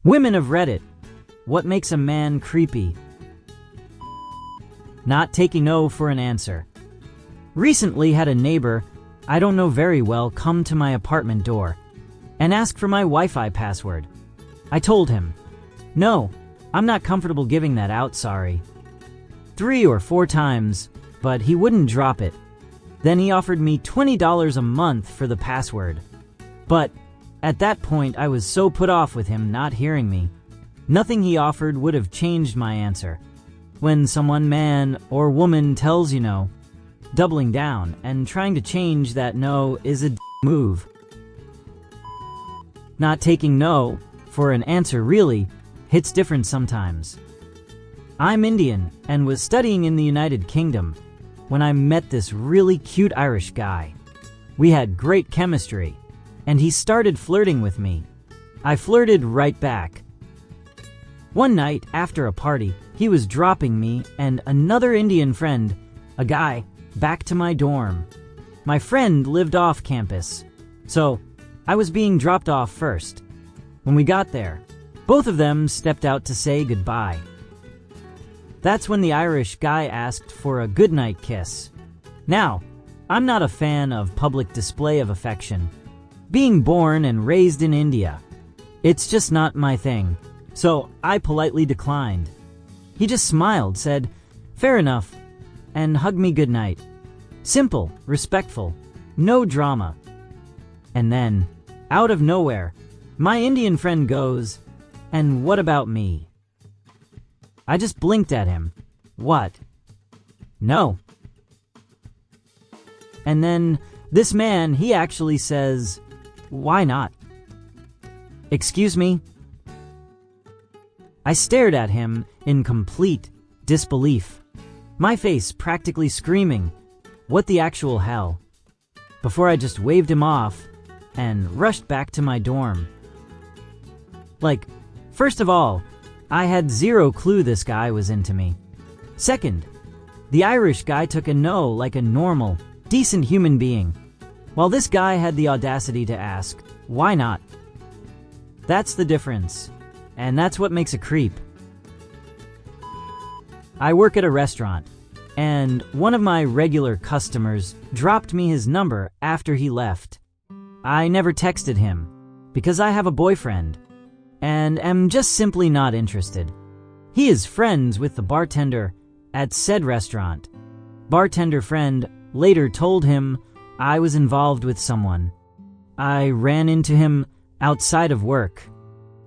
Women of Reddit, what makes a man creepy? Not taking no for an answer. Recently had a neighbor I don't know very well come to my apartment door and ask for my Wi-Fi password. I told him, no, I'm not comfortable giving that out, sorry. 3 or 4 times, but he wouldn't drop it. Then he offered me $20 a month for the password. But at that point, I was so put off with him not hearing me. Nothing he offered would have changed my answer. When someone, man or woman, tells you no, doubling down and trying to change that no is a move. Not taking no for an answer really hits different sometimes. I'm Indian and was studying in the United Kingdom when I met this really cute Irish guy. We had great chemistry, and he started flirting with me. I flirted right back. One night after a party, he was dropping me and another Indian friend, a guy, back to my dorm. My friend lived off campus, so I was being dropped off first. When we got there, both of them stepped out to say goodbye. That's when the Irish guy asked for a goodnight kiss. Now, I'm not a fan of public display of affection. Being born and raised in India, it's just not my thing, so I politely declined. He just smiled, said, fair enough, and hugged me goodnight. Simple, respectful, no drama. And then, out of nowhere, my Indian friend goes, and what about me? I just blinked at him. What? No. And then this man, he actually says, why not? Excuse me? I stared at him in complete disbelief, my face practically screaming, what the actual hell? Before I just waved him off and rushed back to my dorm. First of all, I had zero clue this guy was into me. Second, the Irish guy took a no like a normal, decent human being, while this guy had the audacity to ask, why not? That's the difference, and that's what makes a creep. I work at a restaurant, and one of my regular customers dropped me his number after he left. I never texted him, because I have a boyfriend, and am just simply not interested. He is friends with the bartender at said restaurant. Bartender friend later told him I was involved with someone. I ran into him outside of work,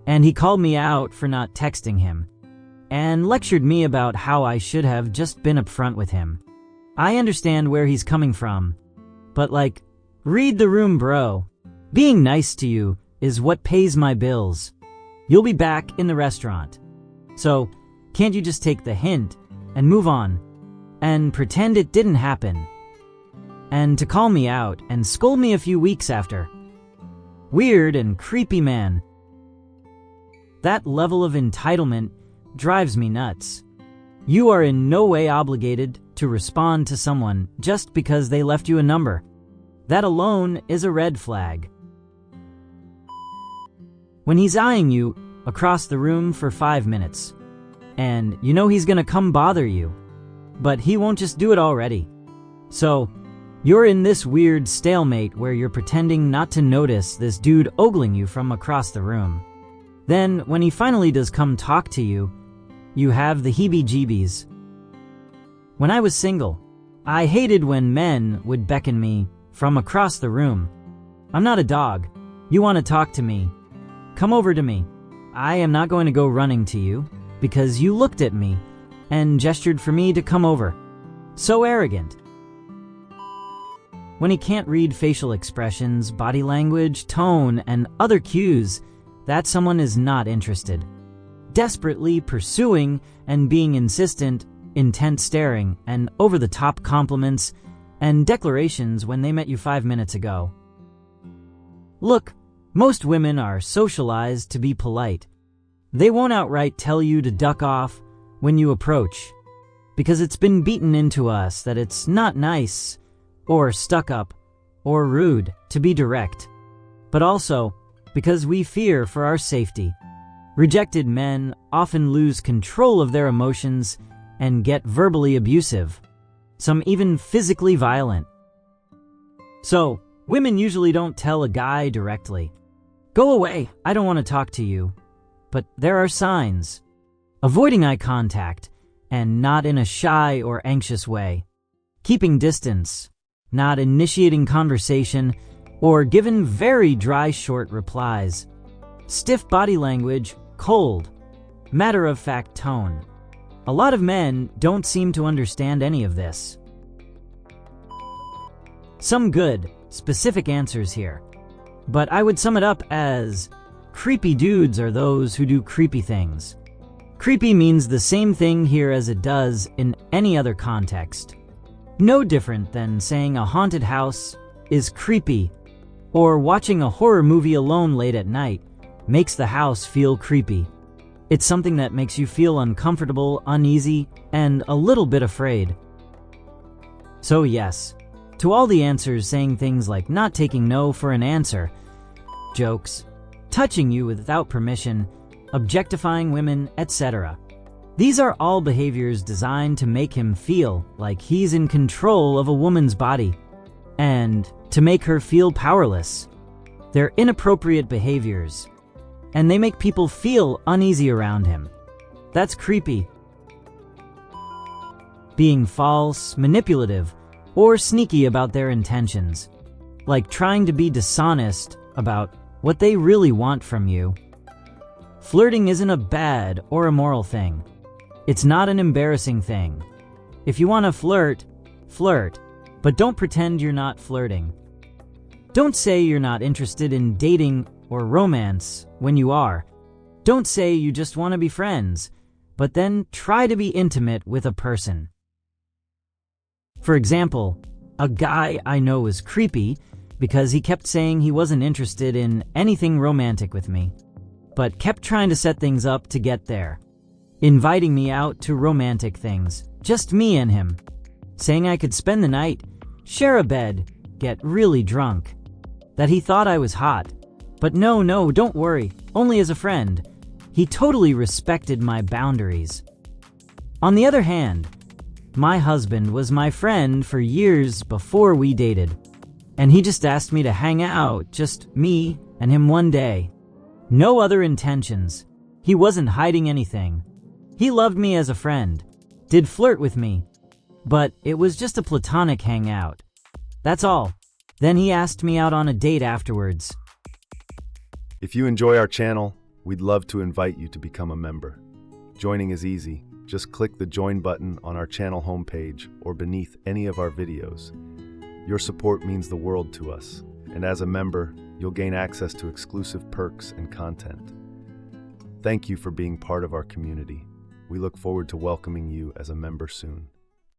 and he called me out for not texting him, and lectured me about how I should have just been upfront with him. I understand where he's coming from, but read the room, bro. Being nice to you is what pays my bills. You'll be back in the restaurant. So, can't you just take the hint and move on and pretend it didn't happen? And to call me out and scold me a few weeks after. Weird and creepy, man. That level of entitlement drives me nuts. You are in no way obligated to respond to someone just because they left you a number. That alone is a red flag. When he's eyeing you across the room for 5 minutes, and you know he's gonna come bother you, but he won't just do it already. So, you're in this weird stalemate where you're pretending not to notice this dude ogling you from across the room. Then, when he finally does come talk to you, you have the heebie-jeebies. When I was single, I hated when men would beckon me from across the room. I'm not a dog. You want to talk to me? Come over to me. I am not going to go running to you because you looked at me and gestured for me to come over. So arrogant. When he can't read facial expressions, body language, tone, and other cues, that someone is not interested. Desperately pursuing and being insistent, intent staring, and over-the-top compliments and declarations when they met you 5 minutes ago. Look, most women are socialized to be polite. They won't outright tell you to duck off when you approach, because it's been beaten into us that it's not nice, or stuck up, or rude to be direct, but also because we fear for our safety. Rejected men often lose control of their emotions and get verbally abusive, some even physically violent. So, women usually don't tell a guy directly, "Go away, I don't want to talk to you." But there are signs. Avoiding eye contact, and not in a shy or anxious way. Keeping distance, not initiating conversation, or giving very dry, short replies. Stiff body language, cold, matter-of-fact tone. A lot of men don't seem to understand any of this. Some good, specific answers here. But I would sum it up as, creepy dudes are those who do creepy things. Creepy means the same thing here as it does in any other context. No different than saying a haunted house is creepy, or watching a horror movie alone late at night makes the house feel creepy. It's something that makes you feel uncomfortable, uneasy, and a little bit afraid. So yes, to all the answers saying things like not taking no for an answer, jokes, touching you without permission, objectifying women, etc. These are all behaviors designed to make him feel like he's in control of a woman's body, and to make her feel powerless. They're inappropriate behaviors, and they make people feel uneasy around him. That's creepy. Being false, manipulative, or sneaky about their intentions, like trying to be dishonest about what they really want from you. Flirting isn't a bad or immoral thing. It's not an embarrassing thing. If you want to flirt, flirt, but don't pretend you're not flirting. Don't say you're not interested in dating or romance when you are. Don't say you just want to be friends, but then try to be intimate with a person. For example, a guy I know is creepy because he kept saying he wasn't interested in anything romantic with me, but kept trying to set things up to get there. Inviting me out to romantic things, just me and him. Saying I could spend the night, share a bed, get really drunk. That he thought I was hot. But no, don't worry, only as a friend. He totally respected my boundaries. On the other hand, my husband was my friend for years before we dated, and he just asked me to hang out, just me and him one day. No other intentions. He wasn't hiding anything. He loved me as a friend, did flirt with me, but it was just a platonic hangout. That's all. Then he asked me out on a date afterwards. If you enjoy our channel, we'd love to invite you to become a member. Joining is easy. Just click the join button on our channel homepage or beneath any of our videos. Your support means the world to us, and as a member, you'll gain access to exclusive perks and content. Thank you for being part of our community. We look forward to welcoming you as a member soon.